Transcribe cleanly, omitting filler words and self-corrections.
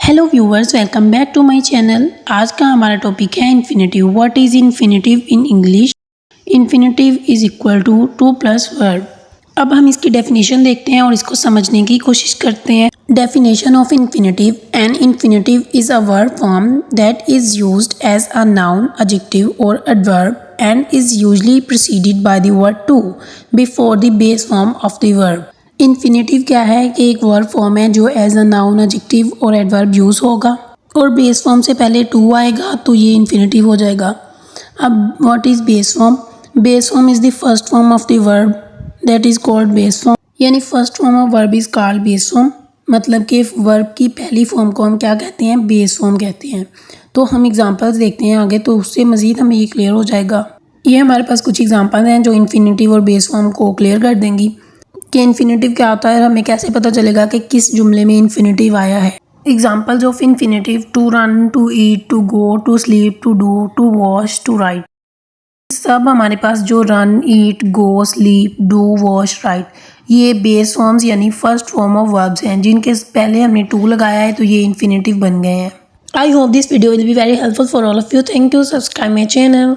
Hello viewers, welcome back to my channel. आज का हमारा टॉपिक है infinitive. What is infinitive in English? Infinitive is equal to to plus verb. अब हम इसकी डेफिनेशन देखते हैं और इसको समझने की कोशिश करते हैं। Definition of infinitive: an infinitive is a verb form that is used as a noun, adjective और adverb and is usually preceded by the word to before the base form of the verb. Infinitive क्या है कि एक verb form है जो as a noun, adjective और adverb use होगा और बेस फॉर्म से पहले टू आएगा तो ये इन्फिनेटिव हो जाएगा। अब what is base form? Base form is the first form of the verb that is called base form, यानी first form of verb is called base form. मतलब कि वर्ब की पहली फॉर्म को हम क्या कहते हैं? बेस फॉर्म कहते हैं। तो हम एग्जांपल्स देखते हैं आगे, तो उससे मज़ीद हमें ये क्लियर हो जाएगा। ये हमारे पास कुछ एग्जांपल हैं जो इन्फिनेटिव और बेस फॉर्म को क्लियर कर देंगी कि इन्फिनेटिव क्या होता है और हमें कैसे पता चलेगा कि किस जुमले में इन्फिनेटिव आया है। Examples of infinitive: to run, to eat, to go, to sleep, to do, to wash, to write. सब हमारे पास जो run, eat, go, sleep, do, wash, write, ये बेस फॉर्म्स यानी फर्स्ट फॉर्म ऑफ वर्ब्स हैं जिनके पहले हमने टू लगाया है तो ये इन्फिनेटिव बन गए हैं। I hope this video will be very helpful for all of you. Thank you. Subscribe my channel.